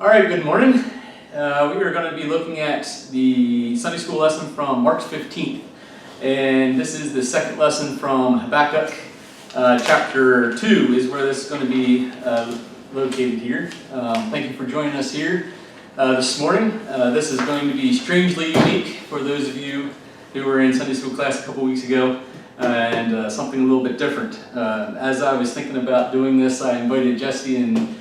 All right, good morning. We are going to be looking at the Sunday school lesson from March 15th. And this is the second lesson from Habakkuk. Chapter 2 is where this is going to be located here. Thank you for joining us here this morning. This is going to be strangely unique for those of you who were in Sunday school class a couple weeks ago, and something a little bit different. As I was thinking about doing this, I invited Jesse and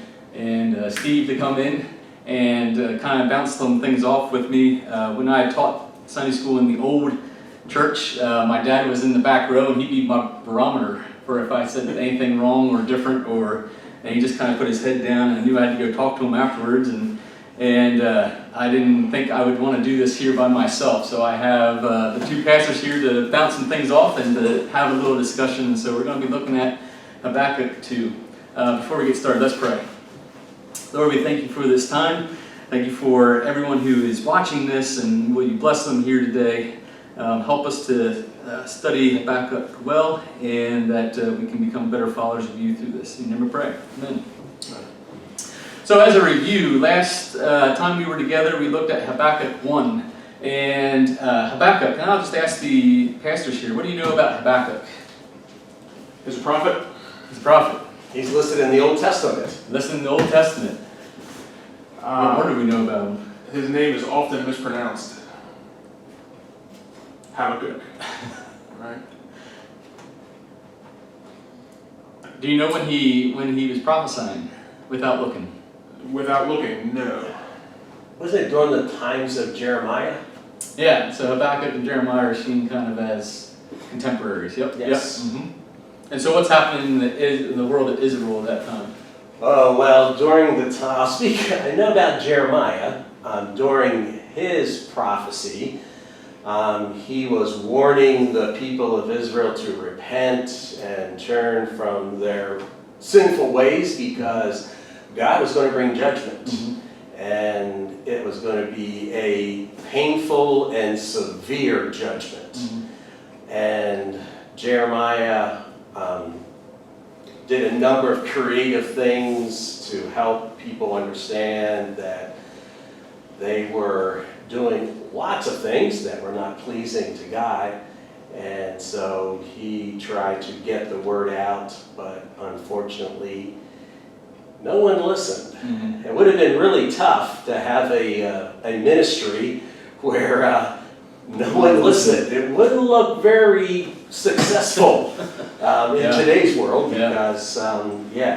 Steve to come in and kind of bounce some things off with me. When I taught Sunday school in the old church, my dad was in the back row, and he'd be my barometer for if I said anything wrong or different, and he just kind of put his head down, and I knew I had to go talk to him afterwards, and I didn't think I would want to do this here by myself, so I have the two pastors here to bounce some things off and to have a little discussion. So we're going to be looking at Habakkuk 2. Before we get started, let's pray. Lord, we thank you for this time. Thank you for everyone who is watching this, and will you bless them here today. Help us to study Habakkuk well, and that we can become better followers of you through this. In your name we pray. Amen. So as a review, last time we were together, we looked at Habakkuk 1. And Habakkuk, and I'll just ask the pastors here, what do you know about Habakkuk? He's a prophet. He's a prophet. He's listed in the Old Testament. Listed in the Old Testament. What more do we know about him? His name is often mispronounced. Habakkuk. Right? Do you know when he was prophesying without looking? Without looking, no. Wasn't it during the times of Jeremiah? Yeah, so Habakkuk and Jeremiah are seen kind of as contemporaries. Yep. Yes. Yep. Mm-hmm. And so what's happening in the world of Israel at that time? Oh, well, during the time, I know about Jeremiah. During his prophecy, he was warning the people of Israel to repent and turn from their sinful ways, because God was going to bring judgment. Mm-hmm. And it was going to be a painful and severe judgment. Mm-hmm. And Jeremiah did a number of creative things to help people understand that they were doing lots of things that were not pleasing to God. And so he tried to get the word out, but unfortunately, no one listened. Mm-hmm. It would have been really tough to have a ministry where no one listened. It wouldn't look very successful in today's world, because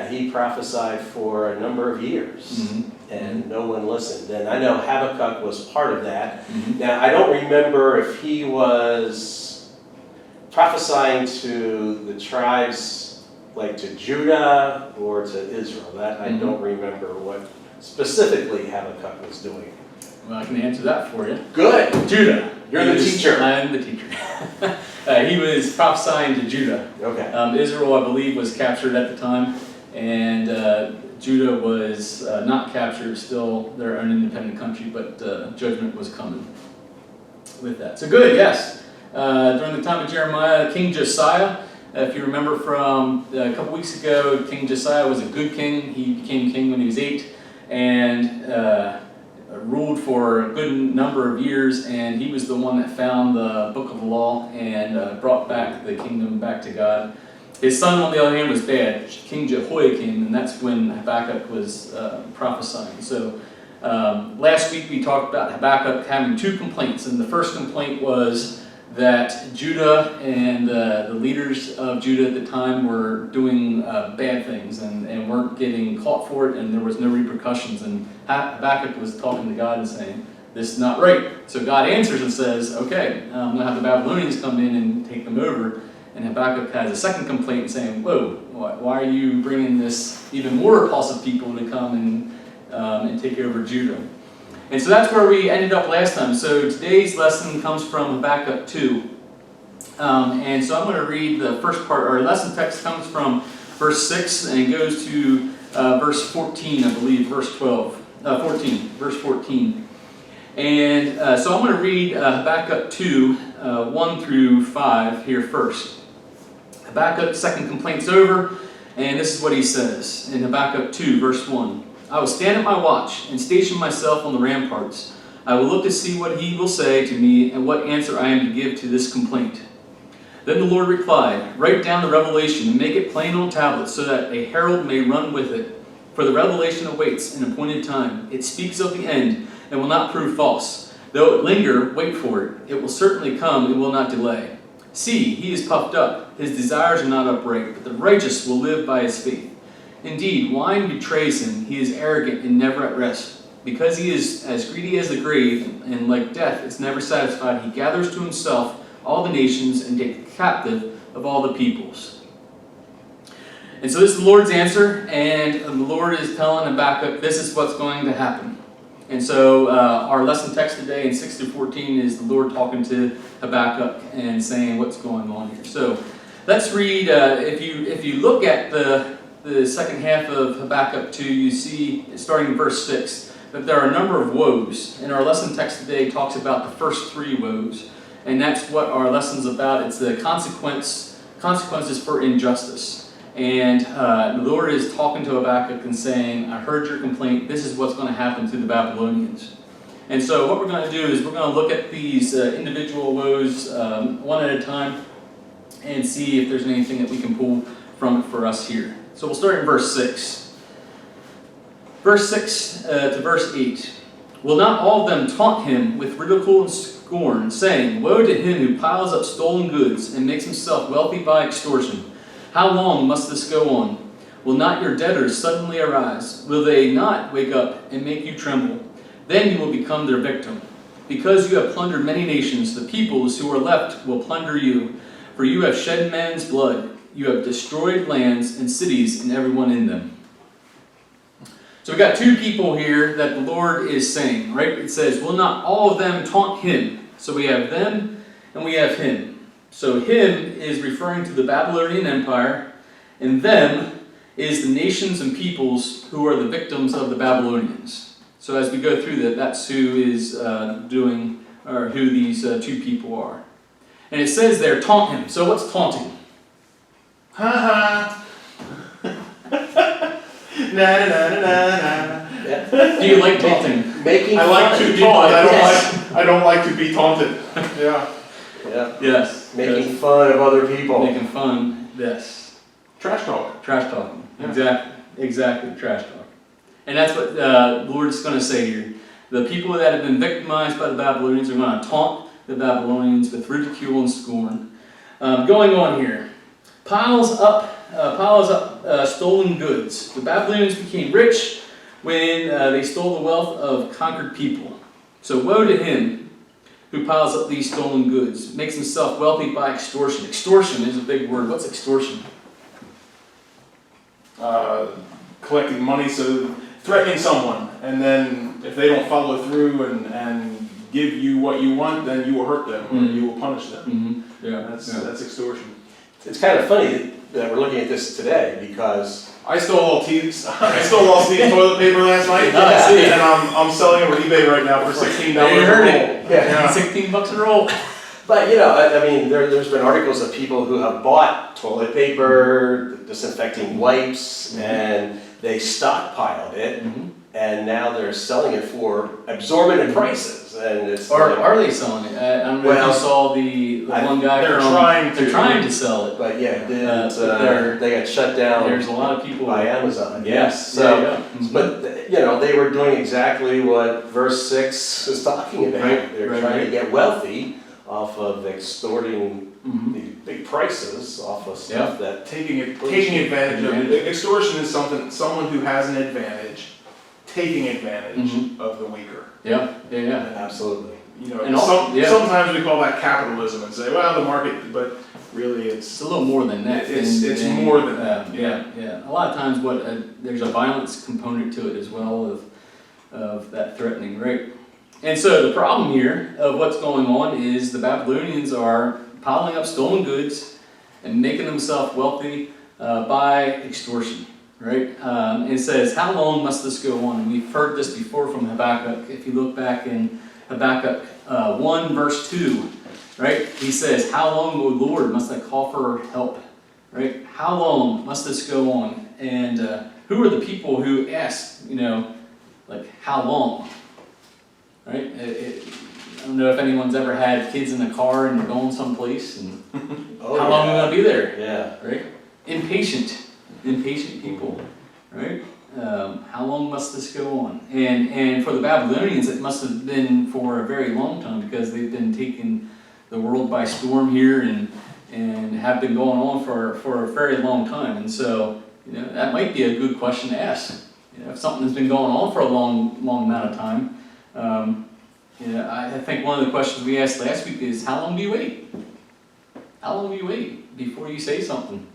he prophesied for a number of years. Mm-hmm. And no one listened. And I know Habakkuk was part of that. Mm-hmm. Now, I don't remember if he was prophesying to the tribes, like to Judah or to Israel. That I don't remember what specifically Habakkuk was doing. Well, I can answer that for you. Good. Judah. You're the teacher. I'm the teacher. He was prophesying to Judah. Okay. Israel, I believe, was captured at the time, and Judah was not captured, still their own independent country, but judgment was coming with that. So good, yes. During the time of Jeremiah, King Josiah, if you remember from a couple weeks ago, King Josiah was a good king. He became king when he was 8, and ruled for a good number of years, and he was the one that found the book of the law and brought back the kingdom back to God. His son, on the other hand, was bad, King Jehoiakim, and that's when Habakkuk was prophesying. So last week we talked about Habakkuk having two complaints, and the first complaint was that Judah and the leaders of Judah at the time were doing bad things and weren't getting caught for it, and there was no repercussions. And Habakkuk was talking to God and saying, this is not right. So God answers and says, okay, I'm going to have the Babylonians come in and take them over. And Habakkuk has a second complaint saying, whoa, why are you bringing this even more repulsive people to come and take over Judah? And so that's where we ended up last time. So today's lesson comes from Habakkuk 2. And so I'm going to read the first part. Our lesson text comes from verse 6, and it goes to verse 14, I believe, verse 14. And so I'm going to read Habakkuk 2, 1 through 5 here first. Habakkuk's second complaint's over, and this is what he says in Habakkuk 2, verse 1. I will stand at my watch and station myself on the ramparts. I will look to see what he will say to me and what answer I am to give to this complaint. Then the Lord replied, write down the revelation and make it plain on tablets so that a herald may run with it. For the revelation awaits an appointed time. It speaks of the end and will not prove false. Though it linger, wait for it. It will certainly come and will not delay. See, he is puffed up. His desires are not upright, but the righteous will live by his faith. Indeed, wine betrays him. He is arrogant and never at rest. Because he is as greedy as the grave, and like death is never satisfied, he gathers to himself all the nations and takes captive of all the peoples. And so this is the Lord's answer, and the Lord is telling Habakkuk this is what's going to happen. And so our lesson text today in 6 through 14 is the Lord talking to Habakkuk and saying what's going on here. So let's read, if you look at the second half of Habakkuk 2, you see, starting in verse 6, that there are a number of woes. And our lesson text today talks about the first 3 woes. And that's what our lesson's about. It's the consequences for injustice. And the Lord is talking to Habakkuk and saying, I heard your complaint. This is what's going to happen to the Babylonians. And so what we're going to do is we're going to look at these individual woes one at a time and see if there's anything that we can pull from it for us here. So we'll start in verse 6. Verse 6 to verse 8. Will not all of them taunt him with ridicule and scorn, saying, woe to him who piles up stolen goods and makes himself wealthy by extortion. How long must this go on? Will not your debtors suddenly arise? Will they not wake up and make you tremble? Then you will become their victim. Because you have plundered many nations, the peoples who are left will plunder you. For you have shed men's blood. You have destroyed lands and cities and everyone in them. So we've got 2 people here that the Lord is saying, right? It says, will not all of them taunt him? So we have them and we have him. So him is referring to the Babylonian Empire, and them is the nations and peoples who are the victims of the Babylonians. So as we go through that, that's who is doing, or who these 2 people are. And it says there, taunt him. So what's taunting? Ha ha. Na na na na na. Yeah. Do you like taunting? Making I like fun. to taunt. I don't like to be taunted. Yeah. Yeah. Yes. Making fun of other people. Making fun, yes. Trash talk. Trash talking. Yeah. Exactly, trash talk. And that's what the Lord's going to say here. The people that have been victimized by the Babylonians are going to taunt the Babylonians with ridicule and scorn. Going on here. Piles up stolen goods. The Babylonians became rich when they stole the wealth of conquered people. So woe to him who piles up these stolen goods, makes himself wealthy by extortion. Extortion is a big word. What's extortion? Collecting money, so threatening someone, and then if they don't follow through and give you what you want, then you will hurt them or you will punish them. Mm-hmm. Yeah, That's extortion. It's kind of funny that we're looking at this today because I stole all Steve's toilet paper last night, I see. and I'm selling it on eBay right now for $16 You a heard roll. it. Yeah. $16 a roll. But I mean, there's been articles of people who have bought toilet paper, disinfecting wipes, and they stockpiled it, and now they're selling it for exorbitant prices. And it's Are they selling it? I don't know if you saw the one guy they're they're trying to sell it. But yeah, but they got shut down. There's a lot of people by Amazon. Yes. So, yeah. but they were doing exactly what verse 6 is talking about. Right, They're right, trying right. to get wealthy off of extorting the big prices off of stuff that Taking advantage of it. Extortion is someone who has an advantage, taking advantage of the weaker. Yeah. absolutely. And also, Sometimes we call that capitalism and say, well, the market, but really It's a little more than that. It's more than that. Yeah. A lot of times, there's a violence component to it as well of that threatening, right? And so the problem here of what's going on is the Babylonians are piling up stolen goods and making themselves wealthy by extortion, right? And it says, how long must this go on? And we've heard this before from Habakkuk. If you look back in Habakkuk 1 verse 2, right? He says, how long, O Lord, must I call for help? Right? How long must this go on? And who are the people who ask, like, how long? Right? I don't know if anyone's ever had kids in the car and they're going someplace, and how long are we going to be there? Yeah. Right? Impatient people, right? How long must this go on? And for the Babylonians, it must have been for a very long time, because they've been taking the world by storm here and have been going on for a very long time. And so, that might be a good question to ask. If something's been going on for a long amount of time. I think one of the questions we asked last week is, how long do you wait? How long do you wait before you say something?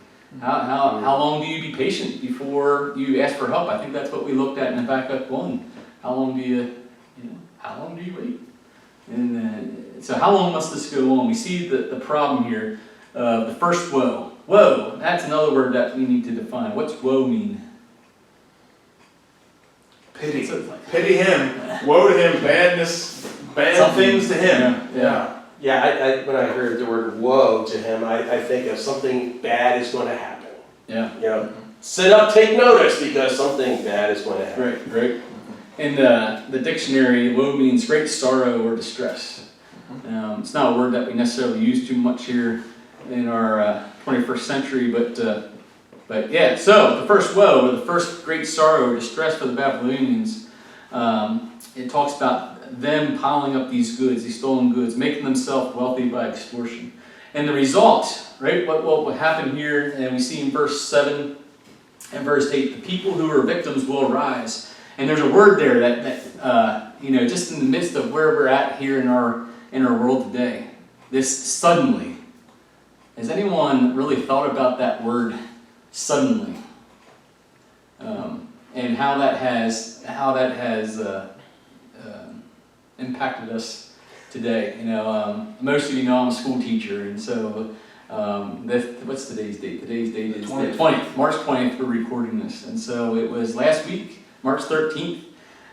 How long do you be patient before you ask for help? I think that's what we looked at in Habakkuk 1. How long do you wait? And so how long must this go on? We see the problem here. The first woe. Woe, that's another word that we need to define. What's woe mean? Pity. Pity him. Woe to him. Badness. Bad things to him. Yeah. Yeah, when I heard the word woe to him, I think of something bad is going to happen. Yeah. Sit up, take notice, because something bad is going to happen. Right. In the dictionary, woe means great sorrow or distress. It's not a word that we necessarily use too much here in our 21st century, but yeah. So the first woe, or the first great sorrow or distress for the Babylonians, it talks about them piling up these goods, these stolen goods, making themselves wealthy by extortion. And the result, right, what will happen here, and we see in verse 7 and verse 8, the people who are victims will arise. And there's a word there that just in the midst of where we're at here in our world today, this suddenly. Has anyone really thought about that word, suddenly? And how that has impacted us today. Most of you know I'm a school teacher, and so what's today's date? Today's date is the 20th. March 20th, we're recording this. And so it was last week, March 13th,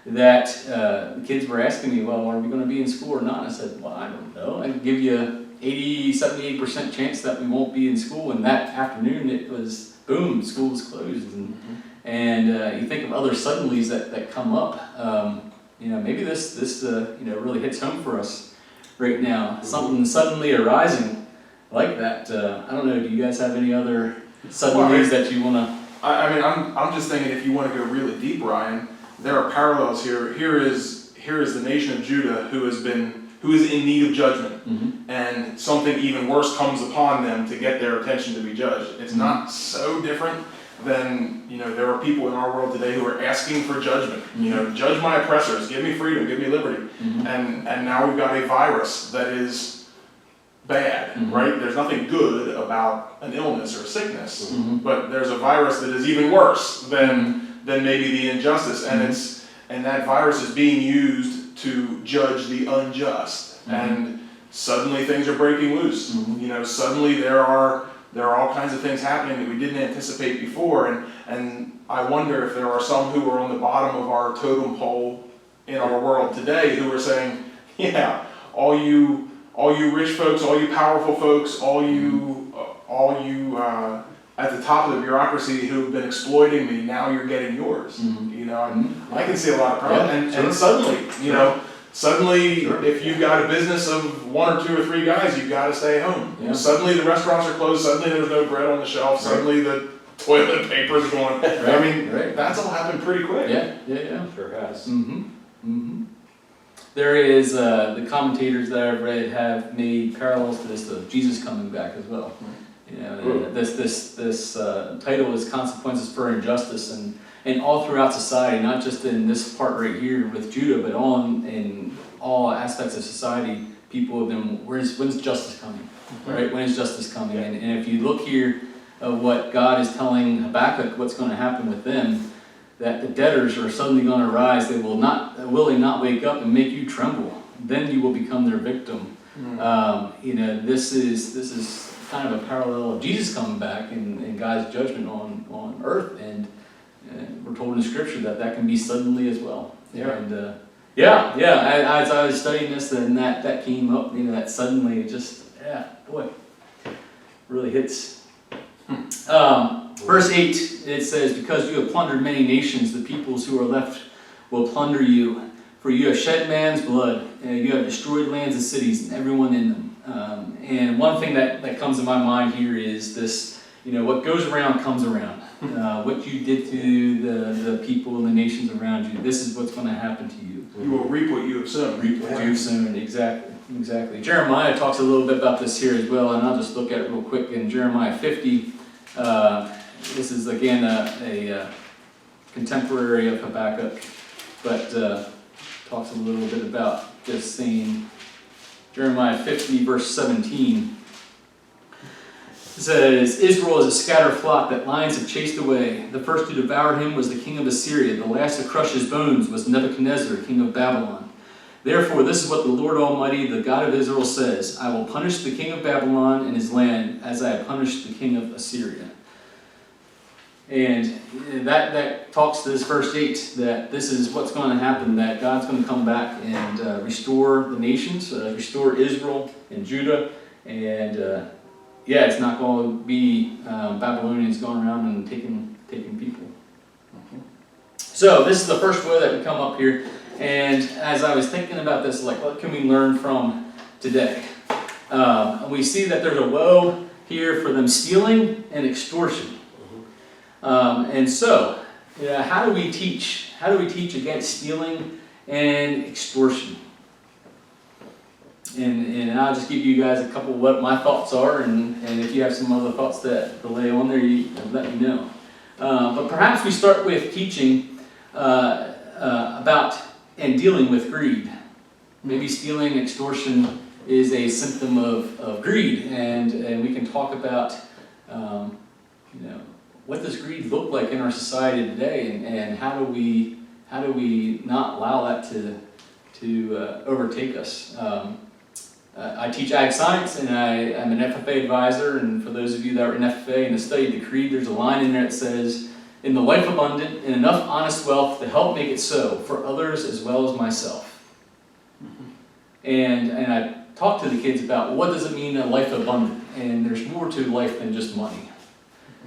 that the kids were asking me, well, are we going to be in school or not? And I said, well, I don't know. I can give you 78% chance that we won't be in school. And that afternoon, it was, boom, school was closed. And you think of other suddenlies that come up. Maybe this really hits home for us right now. Something suddenly arising like that. I don't know. Do you guys have any other suddenlies that you want to? I'm just thinking, if you want to go really deep, Ryan, there are parallels here. Here is the nation of Judah who is in need of judgment, and something even worse comes upon them to get their attention to be judged. It's not so different than, there are people in our world today who are asking for judgment. Judge my oppressors, give me freedom, give me liberty. And now we've got a virus that is bad, right? There's nothing good about an illness or a sickness, but there's a virus that is even worse than maybe the injustice, and that virus is being used to judge the unjust. And suddenly things are breaking loose. Suddenly there are all kinds of things happening that we didn't anticipate before, and I wonder if there are some who are on the bottom of our totem pole in our world today who are saying, yeah, all you rich folks, all you powerful folks, all you at the top of the bureaucracy who've been exploiting me, now you're getting yours. I can see a lot of problems, and suddenly, Suddenly, if you've got a business of 1 or 2 or 3 guys, you've got to stay home. Suddenly the restaurants are closed, suddenly there's no bread on the shelf, suddenly the toilet paper's going. That's all happened pretty quick. Yeah. Sure has. There is, the commentators that I've read have made parallels to this of Jesus coming back as well. This title is Consequences for Injustice, and all throughout society, not just in this part right here with Judah, but in all aspects of society, people have been, when's justice coming? Right? When is justice coming? And if you look here of what God is telling Habakkuk, what's going to happen with them, that the debtors are suddenly going to rise. They will not wake up and make you tremble. Then you will become their victim. This is kind of a parallel of Jesus coming back and God's judgment on earth, and we're told in Scripture that can be suddenly as well. And as I was studying this, and that came up, that suddenly, it just, really hits. Verse 8, it says, because you have plundered many nations, the peoples who are left will plunder you. For you have shed man's blood, you have destroyed lands and cities, and everyone in them. And one thing that comes to my mind here is this, what goes around comes around. What you did to the people and the nations around you, this is what's going to happen to you. You will reap what you have sown. Reap what you have sown, exactly. Jeremiah talks a little bit about this here as well, and I'll just look at it real quick. In Jeremiah 50, this is again a contemporary of Habakkuk, but talks a little bit about this same. Jeremiah 50, verse 17. It says, Israel is a scattered flock that lions have chased away. The first to devour him was the king of Assyria. The last to crush his bones was Nebuchadnezzar, king of Babylon. Therefore, this is what the Lord Almighty, the God of Israel, says. I will punish the king of Babylon and his land as I have punished the king of Assyria. And that talks to this verse 8, that this is what's going to happen, that God's going to come back and restore the nations, restore Israel and Judah, and it's not going to be Babylonians going around and taking people. So this is the first woe that we come up here, and as I was thinking about this, like, what can we learn from today? We see that there's a woe here for them stealing and extortion. And so, how do we teach? How do we teach against stealing and extortion? And I'll just give you guys a couple of what my thoughts are, and if you have some other thoughts to lay on there, you let me know. But perhaps we start with teaching about and dealing with greed. Maybe stealing, extortion is a symptom of greed, and we can talk about what does greed look like in our society today, and how do we not allow that to overtake us. I teach ag science, and I'm an FFA advisor, and for those of you that are in FFA and have studied the creed, there's a line in there that says, in the life abundant and enough honest wealth to help make it so, for others as well as myself. And I talk to the kids about what does it mean a life abundant, and there's more to life than just money.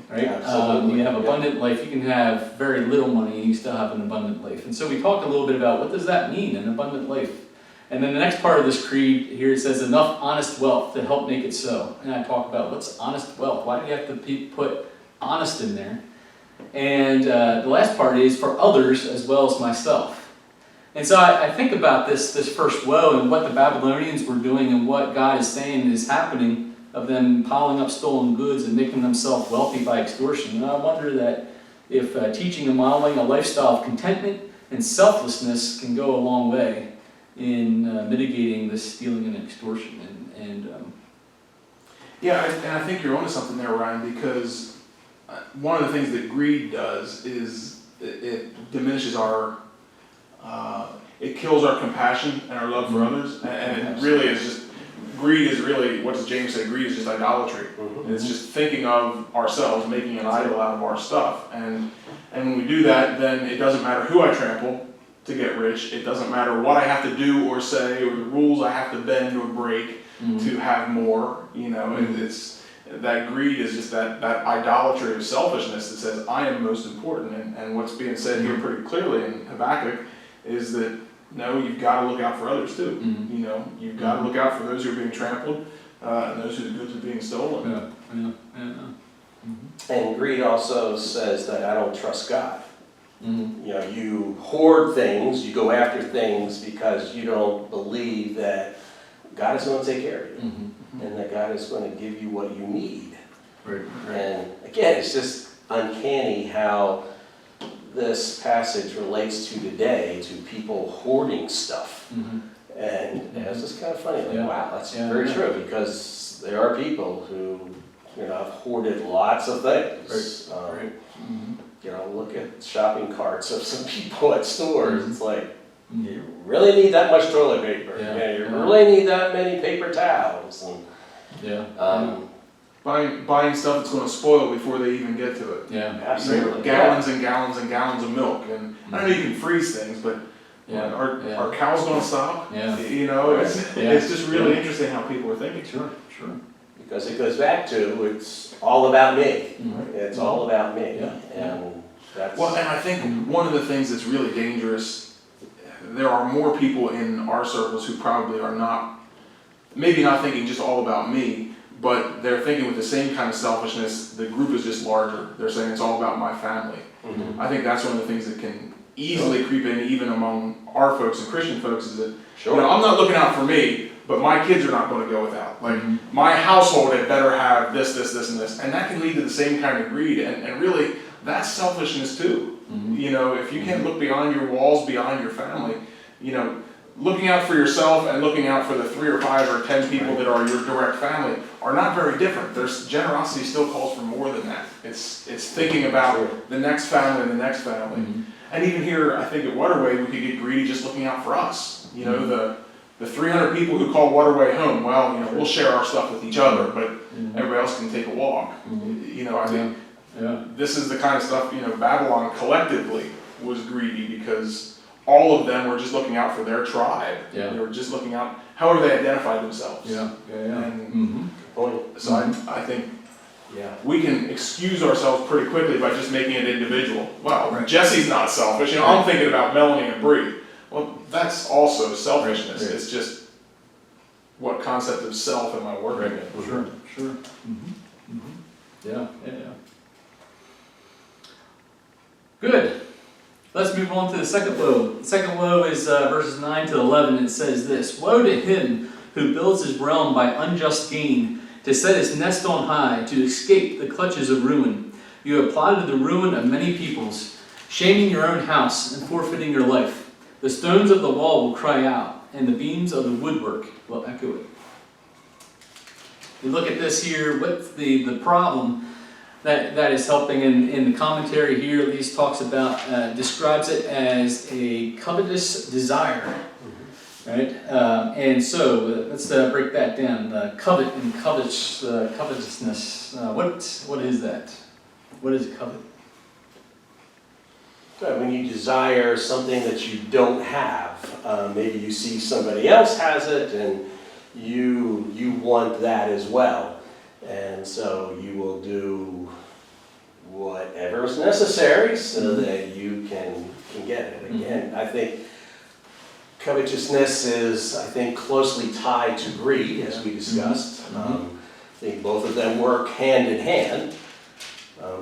Right? You have abundant life, you can have very little money and you still have an abundant life. And so we talk a little bit about what does that mean, an abundant life. And then the next part of this creed here, it says enough honest wealth to help make it so. And I talk about what's honest wealth. Why do you have to put honest in there? And the last part is for others as well as myself. And so I think about this first woe and what the Babylonians were doing and what God is saying is happening of them piling up stolen goods and making themselves wealthy by extortion. And I wonder that if teaching and modeling a lifestyle of contentment and selflessness can go a long way in mitigating this stealing and extortion. And I think you're onto something there, Ryan, because one of the things that greed does is it diminishes it kills our compassion and our love for others, and it really is just, greed is really, what does James say? Greed is just idolatry. It's just thinking of ourselves, making an idol out of our stuff, and when we do that, then it doesn't matter who I trample to get rich. It doesn't matter what I have to do or say or the rules I have to bend or break to have more. It's that greed is just that idolatry of selfishness that says I am most important. And what's being said here pretty clearly in Habakkuk is that no, you've got to look out for others too. You've got to look out for those who are being trampled and those whose goods are being stolen. And greed also says that I don't trust God. You hoard things, you go after things because you don't believe that God is going to take care of you and that God is going to give you what you need. Right. And again, it's just uncanny how this passage relates to today, to people hoarding stuff. And it's just kind of funny, like, wow, that's very true, because there are people who have hoarded lots of things. Look at shopping carts of some people at stores. It's like, you really need that much toilet paper. You really need that many paper towels. And, Buying stuff that's going to spoil before they even get to it. Absolutely. Gallons and gallons and gallons of milk. And I know you can freeze things, but are cows going to stop? It's just really interesting how people are thinking. Sure. Because it goes back to, it's all about me. Mhm. It's all about me. Yeah. And that's. Well, and I think one of the things that's really dangerous, there are more people in our circles who probably are not, maybe not thinking just all about me, but they're thinking with the same kind of selfishness, the group is just larger. They're saying it's all about my family. Mhm. I think that's one of the things that can easily creep in even among our folks and Christian folks is that, Sure. you know, I'm not looking out for me, but my kids are not going to go without. Like, Mhm. my household had better have this, this, this, and this. And that can lead to the same kind of greed. And really, that's selfishness too. Mhm. You know, if you can't look beyond your walls, beyond your family, you know, looking out for yourself and looking out for the 3 or 5 or 10 people that are your direct family are not very different. There's generosity still calls for more than that. It's thinking about Sure. the next family and the next family. Mhm. And even here, I think at Waterway, we could get greedy just looking out for us. You know, the 300 people who call Waterway home, well, you know, we'll share our stuff with each other, but Mhm. everybody else can take a walk. Mhm. You know, I think Yeah. this is the kind of stuff, you know, Babylon collectively was greedy because all of them were just looking out for their tribe. Yeah. They were just looking out, however they identified themselves. Yeah. Yeah. And Mhm. Point. so I think Yeah. we can excuse ourselves pretty quickly by just making it individual. Well, Right. Jesse's not selfish. You know, I'm thinking about Melanie and Bree. Well, that's also selfishness. Right. It's just what concept of self am I working Right. with? Sure. Sure. Mhm. Mhm. Yeah. Yeah. Good. Let's move on to the second woe. The second woe is verses 9 to 11. It says this: Woe to him who builds his realm by unjust gain, to set his nest on high, to escape the clutches of ruin. You have plotted the ruin of many peoples, shaming your own house and forfeiting your life. The stones of the wall will cry out, and the beams of the woodwork will echo it. You look at this here, what's the problem that is helping in the commentary here, at least talks about, describes it as a covetous desire. Right? And so let's break that down. Covet and covetousness. What is that? What is covet? So when you desire something that you don't have, maybe you see somebody else has it and you want that as well. And so you will do whatever is necessary so that you can get it. Again, I think covetousness is, closely tied to greed, as we discussed. I think both of them work hand in hand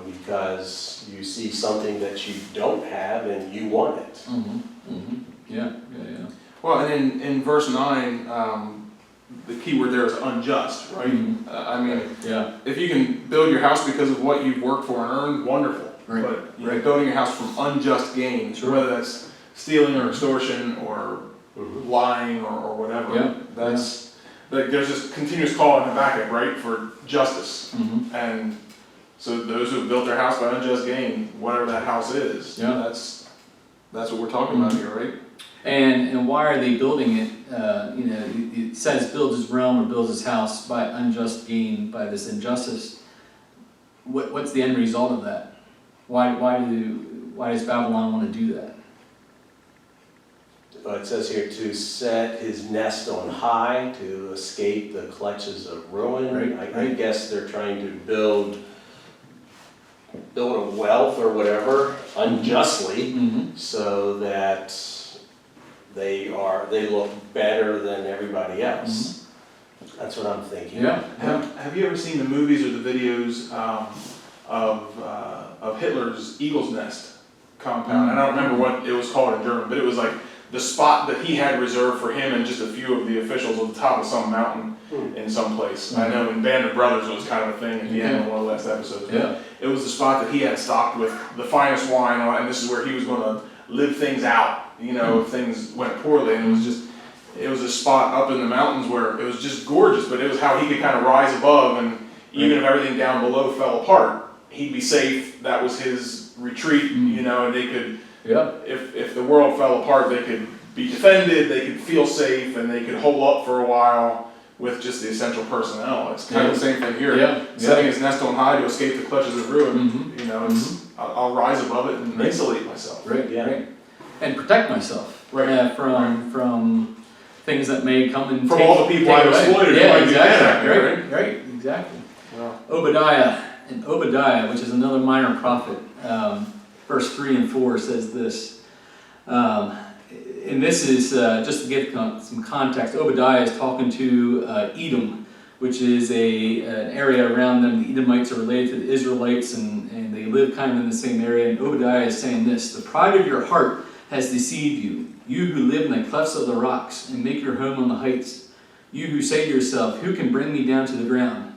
because you see something that you don't have and you want it. Mm-hmm. Mm-hmm. Yeah. Well, and in verse 9, the key word there is unjust, right? Mhm. I mean, Yeah. if you can build your house because of what you've worked for and earned, wonderful. Right. But you know, Right. building your house from unjust gain, Sure. whether that's stealing or extortion or Mhm. lying or whatever, Yeah. that's like there's this continuous call in Habakkuk, right, for justice. Mm-hmm. And so those who have built their house by unjust gain, whatever that house is, Yeah. that's what we're talking about here, right? And why are they building it? It says builds his realm or builds his house by unjust gain, by this injustice. What's the end result of that? Why does Babylon want to do that? It says here to set his nest on high, to escape the clutches of ruin. Right, I guess they're trying to build a wealth or whatever unjustly, Mm-hmm. so that they look better than everybody else. That's what I'm thinking. Yeah. Have you ever seen the movies or the videos of Hitler's Eagle's Nest compound? And I don't remember what it was called in German, but it was like the spot that he had reserved for him and just a few of the officials at the top of some mountain in some place. I know in Band of Brothers it was kind of a thing at the end of one of the last episodes. Yeah. It was the spot that he had stocked with the finest wine, and this is where he was going to live things out, if things went poorly. And it was a spot up in the mountains where it was just gorgeous, but it was how he could kind of rise above, and even if everything down below fell apart, he'd be safe. That was his retreat, and they could, if the world fell apart, they could be defended, they could feel safe, and they could hole up for a while with just the essential personnel. It's kind of the same thing here. Yeah. Setting his nest on high to escape the clutches of ruin. Mhm. I'll rise above it and insulate myself. Right. Yeah. Right. And protect myself. Right. From things that may come and From take, all the people take I've away. exploited who Yeah. might be mad at Exactly. me, Right. exactly. Well, Obadiah, which is another minor prophet, verse 3 and 4 says this. And this is, just to give some context, Obadiah is talking to Edom, which is an area around them. The Edomites are related to the Israelites, and they live kind of in the same area. And Obadiah is saying this: the pride of your heart has deceived you, you who live in the clefts of the rocks and make your home on the heights. You who say to yourself, who can bring me down to the ground?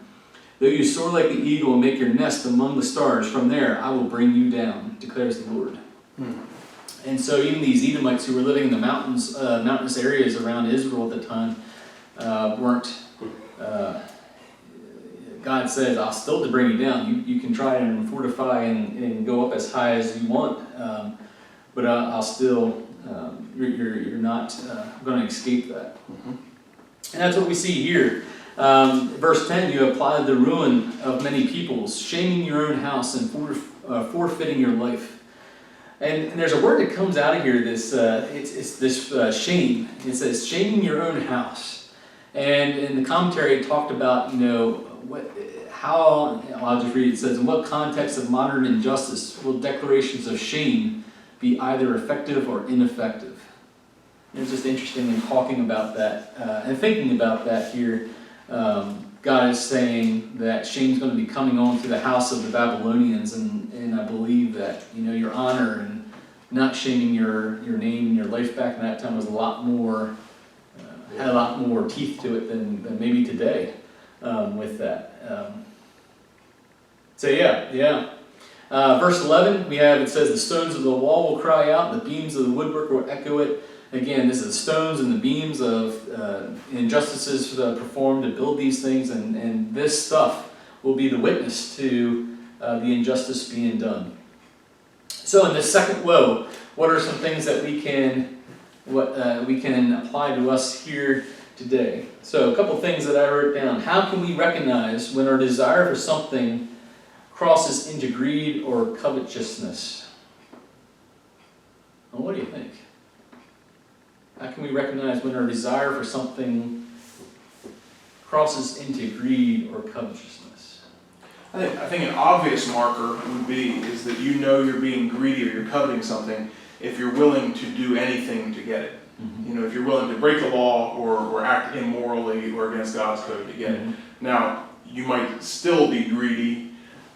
Though you soar like the eagle and make your nest among the stars, from there I will bring you down, declares the Lord. And so even these Edomites who were living in the mountainous areas around Israel at the time, weren't, God says, I'll still to bring you down. You can try and fortify and go up as high as you want, but I'll still, you're not going to escape that. And that's what we see here. Verse 10, you apply the ruin of many peoples, shaming your own house and forfeiting your life. And there's a word that comes out of here, it's this shame. It says, shaming your own house. And in the commentary, it talked about, I'll just read it. It says, in what context of modern injustice will declarations of shame be either effective or ineffective? And it's just interesting in talking about that and thinking about that here. God is saying that shame's going to be coming on to the house of the Babylonians, and I believe that your honor and not shaming your name and your life back in that time was a lot more had a lot more teeth to it than maybe today with that. Verse 11 it says the stones of the wall will cry out, the beams of the woodwork will echo it. Again, this is the stones and the beams of injustices performed to build these things, and this stuff will be the witness to the injustice being done. So in this second woe, what are some things that we can apply to us here today? So a couple things that I wrote down. How can we recognize when our desire for something crosses into greed or covetousness? Well, what do you think? How can we recognize when our desire for something crosses into greed or covetousness? I think an obvious marker would be is that you're being greedy or you're coveting something if you're willing to do anything to get it. If you're willing to break the law or act immorally or against God's code to get it. Now, you might still be greedy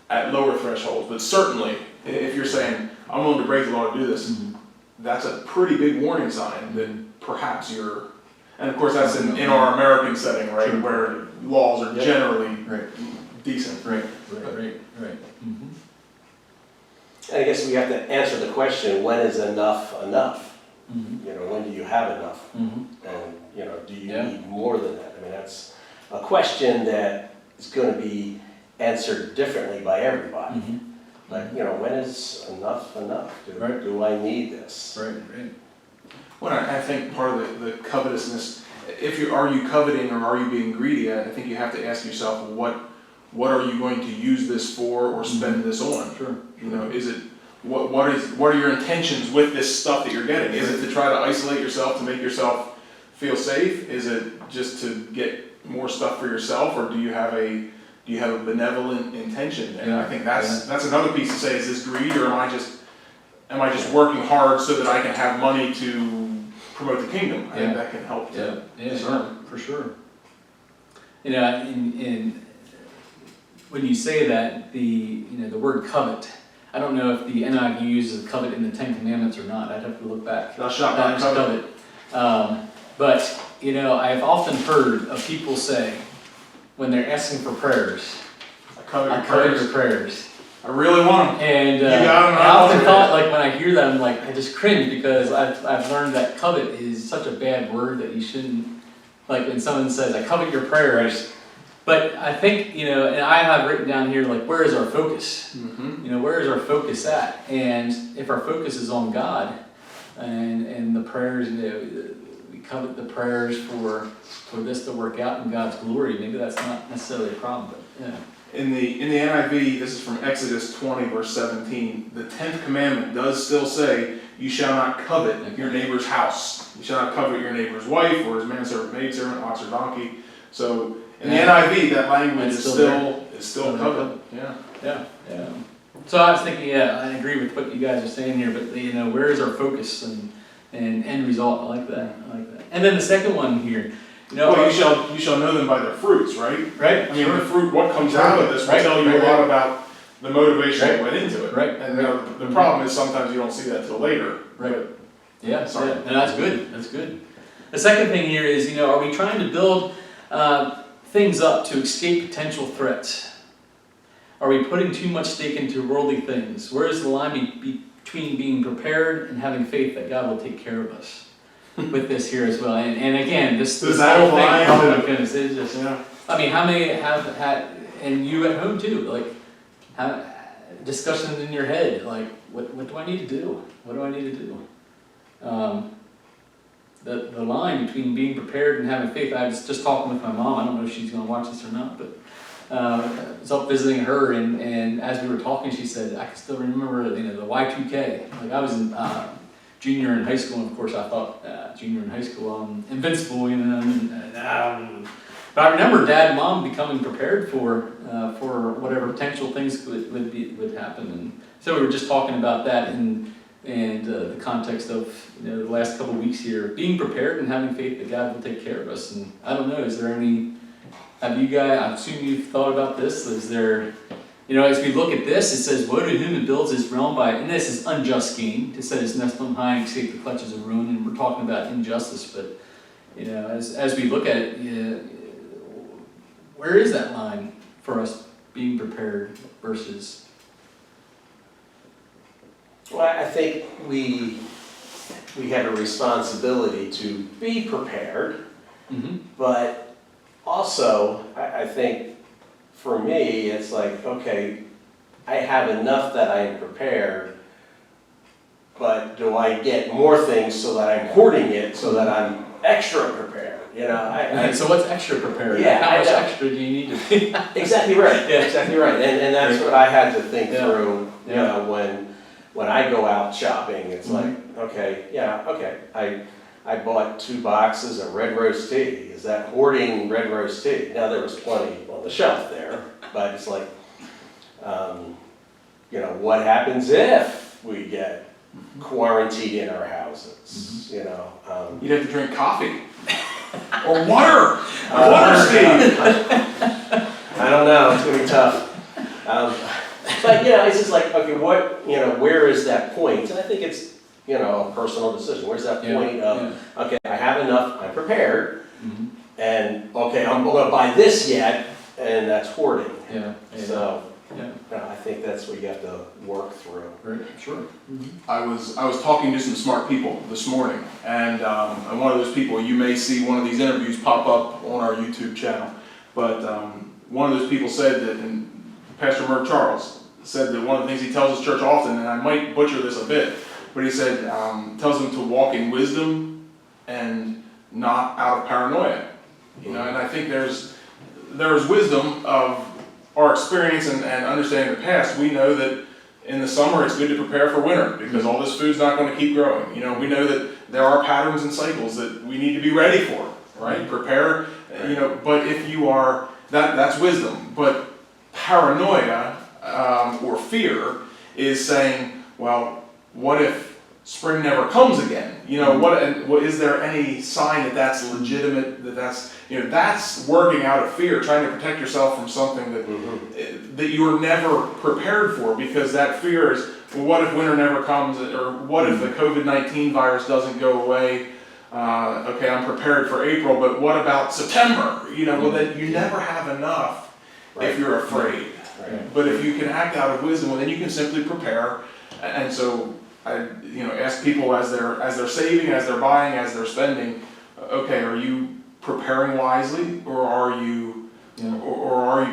at lower thresholds, but certainly if you're saying, I'm willing to break the law to do this, that's a pretty big warning sign that perhaps you're, and of course that's in our American setting, right, where laws are generally decent. Right. And I guess we have to answer the question, when is enough enough? When do you have enough? And, do you need more than that? I mean, that's a question that is going to be answered differently by everybody. Like, when is enough enough? Do I need this? Right. Well, I think part of the covetousness, are you coveting or are you being greedy? I think you have to ask yourself, what are you going to use this for or spend this on? Sure. Is it what are your intentions with this stuff that you're getting? Is it to try to isolate yourself to make yourself feel safe? Is it just to get more stuff for yourself, or do you have a benevolent intention? And I think that's another piece to say: is this greed, or am I just working hard so that I can have money to promote the kingdom? I think that can help to discern. For sure. In when you say that, the word covet, I don't know if the NIV uses covet in the Ten Commandments or not. I'd have to look back. Thou shalt not covet. But I've often heard of people say, when they're asking for prayers, I covet your prayers. I really want them. And you got them. I often thought, when I hear that, I'm like, I just cringe, because I've learned that covet is such a bad word that you shouldn't, when someone says, I covet your prayers. But I think, and I have written down here, where is our focus? Where is our focus at? And if our focus is on God and the prayers, we covet the prayers for this to work out in God's glory, maybe that's not necessarily a problem, but In the NIV, this is from Exodus 20, verse 17. The 10th commandment does still say, you shall not covet your neighbor's house. You shall not covet your neighbor's wife, or his manservant, maidservant, ox or donkey. So In the NIV, that language It's is still still covered. Yeah. Yeah. So I was thinking, I agree with what you guys are saying here, but where is our focus and end result? I like that. And then the second one here, Well, you shall know them by their fruits, right? right? I mean, the fruit, what comes out of this will tell you a lot about the motivation that went into it. Right. And the problem is sometimes you don't see that till later. Right. Yeah. Sorry. Yeah. And that's good. That's good. The second thing here is, are we trying to build things up to escape potential threats? Are we putting too much stake into worldly things? Where is the line between being prepared and having faith that God will take care of us? With this here as well, and again, this whole thing. Oh my goodness, it's just. Yeah. I mean, how many have had, and you at home too, like, have discussions in your head, like, what do I need to do? What do I need to do? The line between being prepared and having faith. I was just talking with my mom. I don't know if she's going to watch this or not, but I was up visiting her, and as we were talking, she said, I can still remember, the Y2K. Like I was in junior in high school, and of course I thought junior in high school, I'm invincible, but I remember Dad and Mom becoming prepared for whatever potential things would happen, and so we were just talking about that in the context of the last couple of weeks here, being prepared and having faith that God will take care of us. And I don't know, is there any? Have you guys? I assume you've thought about this. Is there? As we look at this, it says, woe to whom it builds his realm by, and this is unjust gain, to set his nest on high and escape the clutches of ruin, and we're talking about injustice, but, as we look at it, where is that line for us being prepared versus? Well, I think we have a responsibility to be prepared, but also, I think, for me, it's like, okay, I have enough that I am prepared, but do I get more things so that I'm hoarding it so that I'm extra prepared? So what's extra prepared? Yeah, how much extra do you need to be? Exactly right. Yeah. Exactly right. And that's what I had to think through. When I go out shopping, it's like, okay, I bought 2 boxes of red roast tea. Is that hoarding red roast tea? Now there was plenty on the shelf there, but it's like, what happens if we get quarantined in our houses? You'd have to drink coffee or water, Steve. I don't know. It's gonna be tough. But it's just like, okay, where is that point? And I think it's a personal decision. Where's that point of, okay, I have enough, I'm prepared, and okay, I'm going to buy this yet, and that's hoarding. So, I think that's what you have to work through. Right. Sure. I was talking to some smart people this morning, and one of those people, you may see one of these interviews pop up on our YouTube channel, but one of those people said that, and Pastor Merv Charles said that one of the things he tells his church often, and I might butcher this a bit, but he said, tells them to walk in wisdom and not out of paranoia. And I think there's wisdom of our experience and understanding the past. We know that in the summer it's good to prepare for winter because all this food's not going to keep growing. We know that there are patterns and cycles that we need to be ready for, right? Prepare, but if you are, that's wisdom. But paranoia or fear is saying, well, what if spring never comes again? What is there any sign that that's legitimate? That's working out of fear, trying to protect yourself from something that you were never prepared for, because that fear is, well, what if winter never comes, or what if the COVID-19 virus doesn't go away? Okay, I'm prepared for April, but what about September? Well, then you never have enough if you're afraid. Right. But if you can act out of wisdom, well, then you can simply prepare. And so I ask people as they're saving, as they're buying, as they're spending, okay, are you preparing wisely, or are you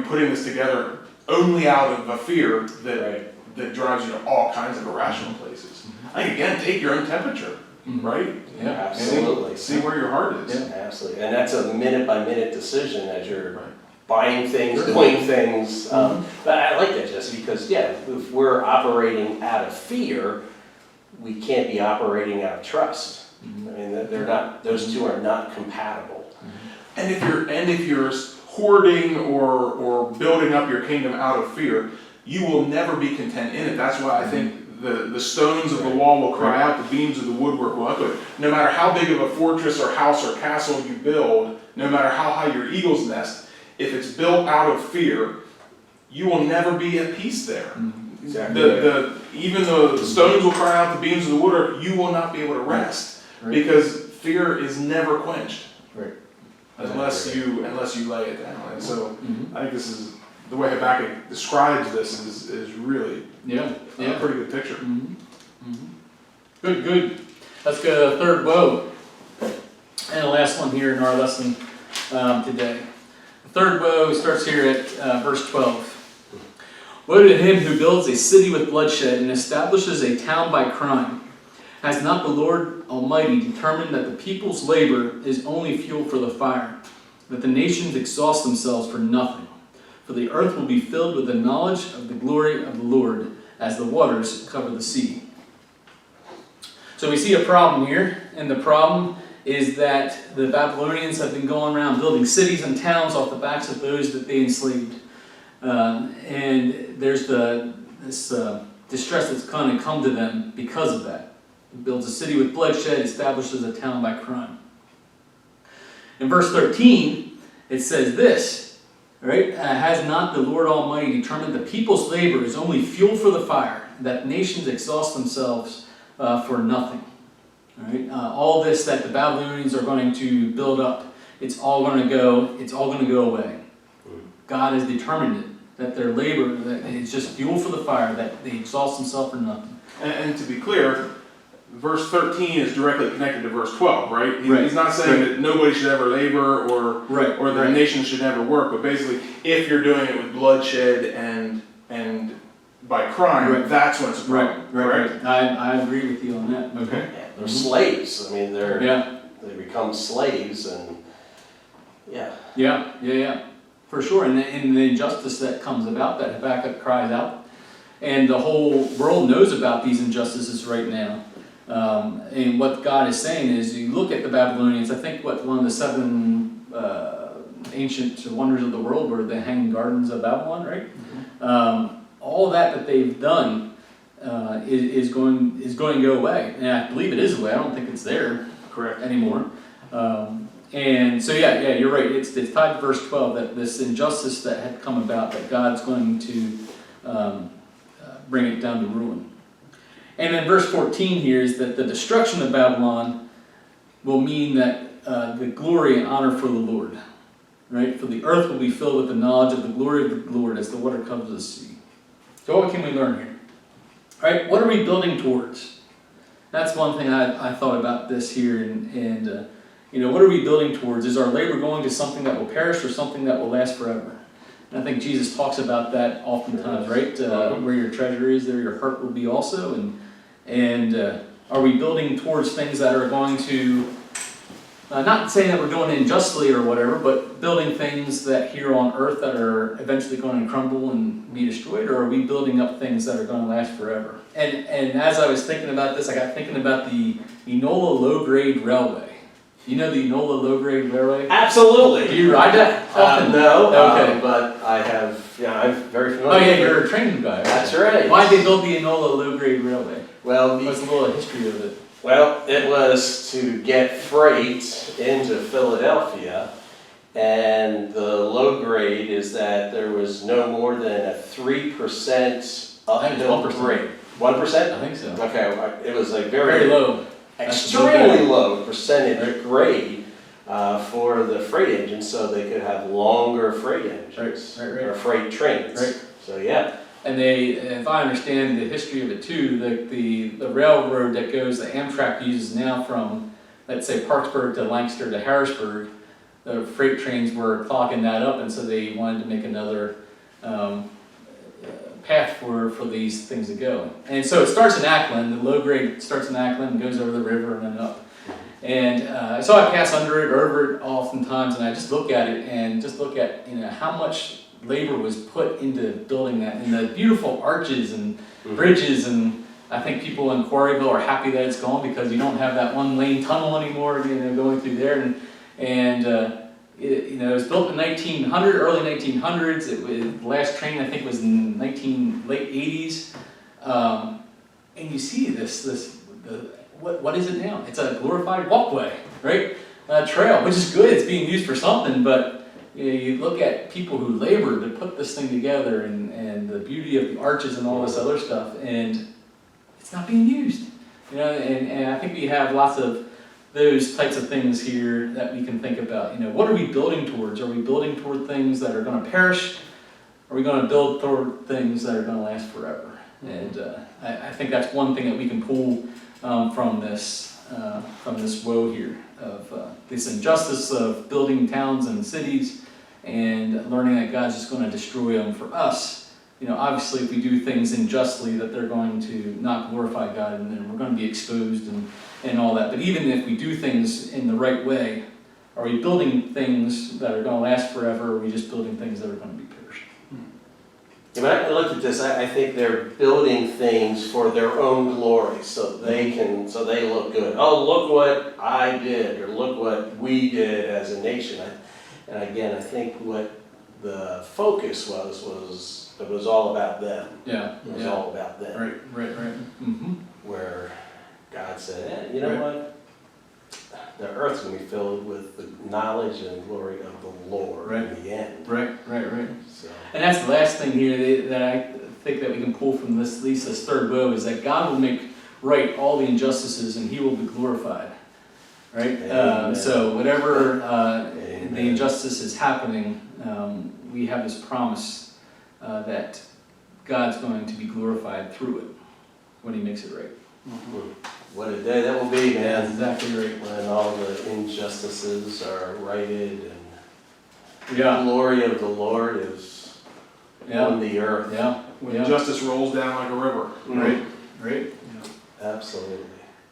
putting this together only out of a fear that drives you to all kinds of irrational places? I think, again, take your own temperature, right? Yeah, absolutely. See where your heart is. Yeah, absolutely. And that's a minute by minute decision as you're buying things, doing things. But I like that, Jesse, because if we're operating out of fear, we can't be operating out of trust. I mean, they're not; those two are not compatible. And if you're hoarding or building up your kingdom out of fear, you will never be content in it. That's why I think the stones of the wall will cry out, the beams of the woodwork will echo it. No matter how big of a fortress or house or castle you build, no matter how high your eagle's nest, if it's built out of fear, you will never be at peace there. Exactly. Even though the stones will cry out, the beams of the woodwork, you will not be able to rest, because fear is never quenched. Right. Unless you lay it down. And so I think this is the way Habakkuk describes this is really a pretty good picture. Good. Let's go to the third woe. And the last one here in our lesson today. The third woe starts here at verse 12. Woe to him who builds a city with bloodshed and establishes a town by crime. Has not the Lord Almighty determined that the people's labor is only fuel for the fire, that the nations exhaust themselves for nothing? For the earth will be filled with the knowledge of the glory of the Lord as the waters cover the sea. So we see a problem here, and the problem is that the Babylonians have been going around building cities and towns off the backs of those that they enslaved. And there's this distress that's kind of come to them because of that. He builds a city with bloodshed, establishes a town by crime. In verse 13, it says this, right? Has not the Lord Almighty determined the people's labor is only fuel for the fire, that nations exhaust themselves for nothing? All right? All this that the Babylonians are going to build up, it's all going to go away. God has determined it, that their labor, that it's just fuel for the fire, that they exhaust themselves for nothing. And to be clear, verse 13 is directly connected to verse 12, right? He's not saying that nobody should ever labor or that a nation should never work, but basically, if you're doing it with bloodshed and by crime, that's when it's a problem. Right. I agree with you on that. Okay. Yeah, they're slaves. I mean, they become slaves, and Yeah. For sure, and the injustice that comes about, that Habakkuk cries out, and the whole world knows about these injustices right now. And what God is saying is, you look at the Babylonians. I think one of the 7 ancient wonders of the world were the Hanging Gardens of Babylon, right? All that they've done is going to go away, and I believe it is away. I don't think it's there anymore. And so you're right. It's tied to verse 12, that this injustice that had come about, that God's going to bring it down to ruin. And then verse 14 here is that the destruction of Babylon will mean that the glory and honor for the Lord, right? For the earth will be filled with the knowledge of the glory of the Lord as the water covers the sea. So what can we learn here? All right, what are we building towards? That's one thing I thought about this here, and what are we building towards? Is our labor going to something that will perish or something that will last forever? And I think Jesus talks about that oftentimes, right? Where your treasure is, there your heart will be also. And are we building towards things that are going to, not saying that we're doing it unjustly or whatever, but building things that here on earth that are eventually going to crumble and be destroyed, or are we building up things that are going to last forever? And as I was thinking about this, I got thinking about the Enola Low-Grade Railway. You know the Enola Low-Grade Railway? absolutely. Do you ride that often? No, Okay. but I have. I'm very familiar. Oh yeah, with you're it. a training guy. Right? That's right. Why did they build the Enola Low-Grade Railway? Well, What's a little history of it? Well, it was to get freight into Philadelphia, and the low grade is that there was no more than a 3% uphill 1%. grade. 1%? I think so. Okay, it was a Very low. extremely low percentage grade for the freight engines, so they could have longer freight engines Right. or freight trains. Right. So yeah. And if I understand the history of it too, the railroad that goes, the Amtrak uses now from, let's say, Parksburg to Lancaster to Harrisburg, the freight trains were clogging that up, and so they wanted to make another path for these things to go. And so it starts in Ackland. The low grade starts in Ackland and goes over the river and then up. And so I pass under it or over it oftentimes, and I just look at it and just look at how much labor was put into building that, and the beautiful arches and bridges, and I think people in Quarryville are happy that it's gone because you don't have that one lane tunnel anymore, going through there, and it was built in 1900, early 1900s. The last train I think was in late 80s. And you see what is it now? It's a glorified walkway, right? Trail, which is good. It's being used for something, but you look at people who labored to put this thing together and the beauty of the arches and all this other stuff, and it's not being used. And I think we have lots of those types of things here that we can think about. What are we building towards? Are we building toward things that are going to perish? Are we going to build toward things that are going to last forever? And I think that's one thing that we can pull from this woe here of this injustice of building towns and cities and learning that God's just going to destroy them for us. Obviously, if we do things unjustly, that they're going to not glorify God, and then we're going to be exposed and all that. But even if we do things in the right way, are we building things that are going to last forever, or are we just building things that are going to be perishing? When I looked at this, I think they're building things for their own glory, so they look good. Oh, look what I did, or look what we did as a nation. And again, I think what the focus was it was all about them. Yeah. It was all about them. Right. Mm-hmm. Where God said, you know what? The earth's going to be filled with the knowledge and glory of the Lord in the end. Right. So. And that's the last thing here that I think that we can pull from this, at least this third woe, is that God will make right all the injustices and He will be glorified. Right? So whatever the injustice is happening, we have this promise that God's going to be glorified through it when He makes it right. Mm-hmm. What a day that will be, man. That's exactly right. When all the injustices are righted and Yeah. the glory of the Lord is on the earth. Yeah. When justice rolls down like a river. Right. Absolutely.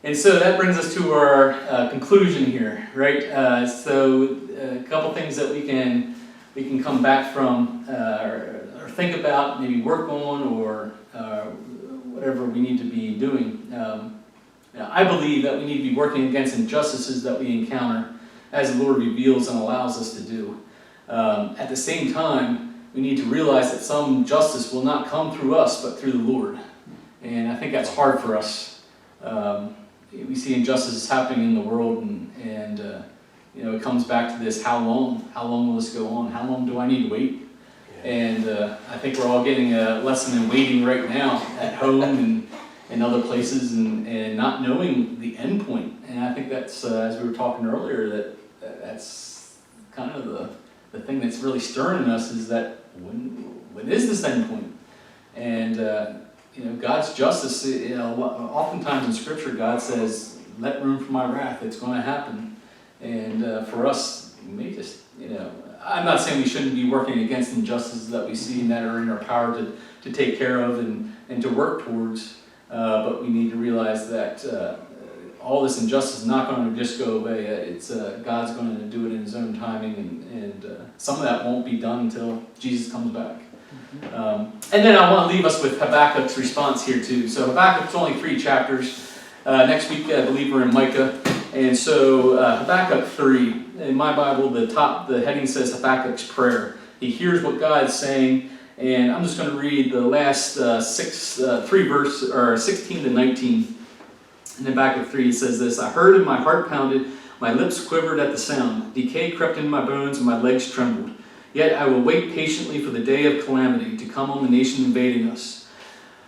And so that brings us to our conclusion here, right? So a couple things that we can come back from or think about, maybe work on, or whatever we need to be doing. I believe that we need to be working against injustices that we encounter as the Lord reveals and allows us to do. At the same time, we need to realize that some justice will not come through us, but through the Lord. And I think that's hard for us. We see injustices happening in the world, and it comes back to this: how long? How long will this go on? How long do I need to wait? Yeah. And I think we're all getting a lesson in waiting right now at home and other places, and not knowing the end point. And I think that's, as we were talking earlier, that's kind of the thing that's really stirring in us, is that when is this end point? And God's justice, oftentimes in Scripture, God says, let room for my wrath, it's going to happen. And for us, we may just, I'm not saying we shouldn't be working against injustices that we see and that are in our power to take care of and to work towards, but we need to realize that all this injustice is not going to just go away. It's God's going to do it in His own timing, and some of that won't be done until Jesus comes back. And then I want to leave us with Habakkuk's response here too. So Habakkuk's only 3 chapters. Next week, I believe we're in Micah. And so Habakkuk 3, in my Bible, the heading says Habakkuk's prayer. He hears what God's saying, and I'm just going to read the last 3 verses, or 16 to 19. In Habakkuk 3, it says this: I heard and my heart pounded, my lips quivered at the sound. Decay crept into my bones and my legs trembled. Yet I will wait patiently for the day of calamity to come on the nation invading us.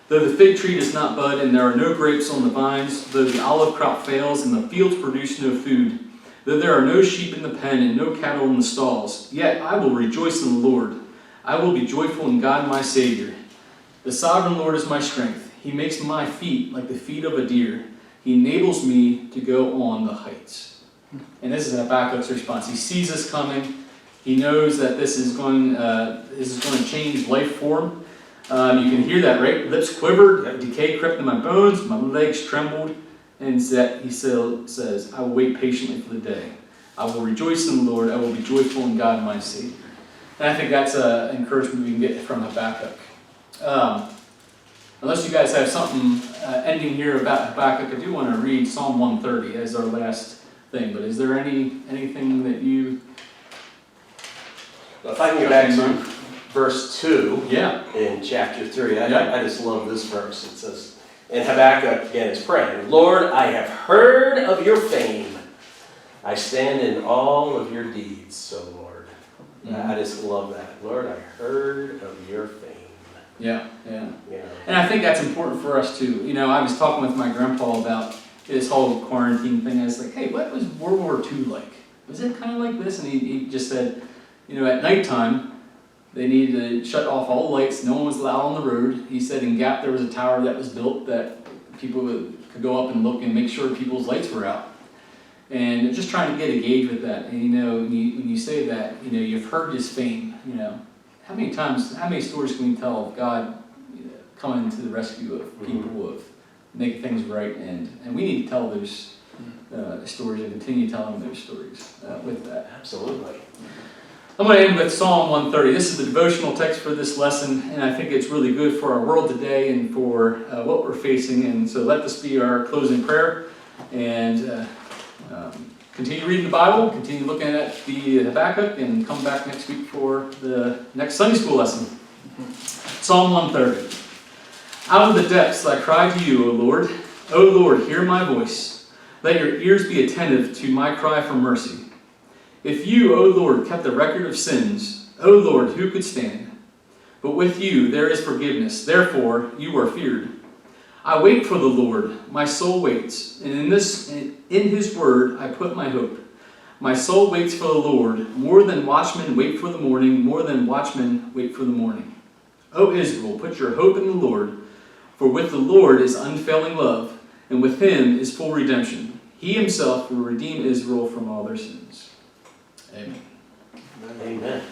Though the fig tree does not bud and there are no grapes on the vines, though the olive crop fails and the fields produce no food, though there are no sheep in the pen and no cattle in the stalls, yet I will rejoice in the Lord. I will be joyful in God my Savior. The sovereign Lord is my strength. He makes my feet like the feet of a deer. He enables me to go on the heights. And this is Habakkuk's response. He sees us coming. He knows that this is going to change life for him. You can hear that, right? Lips quivered, decay crept in my bones, my legs trembled, and he still says, I will wait patiently for the day. I will rejoice in the Lord. I will be joyful in God my Savior. And I think that's an encouragement we can get from Habakkuk. Unless you guys have something ending here about Habakkuk, I do want to read Psalm 130 as our last thing. But is there anything that you If I can go back to verse 2 Yeah. in chapter 3, Yeah. I just love this verse. It says, and Habakkuk again is praying, Lord, I have heard of your fame. I stand in all of your deeds, so Lord. I just love that. Lord, I heard of your fame. Yeah. You know. And I think that's important for us too. You know, I was talking with my grandpa about this whole quarantine thing. I was like, hey, what was World War II like? Was it kind of like this? And he just said, you know, at nighttime, they needed to shut off all the lights. No one was allowed on the road. He said in Gap there was a tower that was built that people could go up and look and make sure people's lights were out. And just trying to get a gauge with that. And you know, when you say that, you know, you've heard his fame, you know. How many stories can we tell of God coming to the rescue of people, of making things right? And we need to tell those stories and continue telling those stories with that. Absolutely. I'm going to end with Psalm 130. This is the devotional text for this lesson, and I think it's really good for our world today and for what we're facing. And so let this be our closing prayer. And continue reading the Bible, continue looking at the Habakkuk, and come back next week for the next Sunday school lesson. Psalm 130. Out of the depths I cry to you, O Lord. O Lord, hear my voice. Let your ears be attentive to my cry for mercy. If you, O Lord, kept a record of sins, O Lord, who could stand? But with you there is forgiveness, therefore you are feared. I wait for the Lord, my soul waits, and in his word I put my hope. My soul waits for the Lord, more than watchmen wait for the morning, more than watchmen wait for the morning. O Israel, put your hope in the Lord, for with the Lord is unfailing love, and with him is full redemption. He himself will redeem Israel from all their sins. Amen. Amen.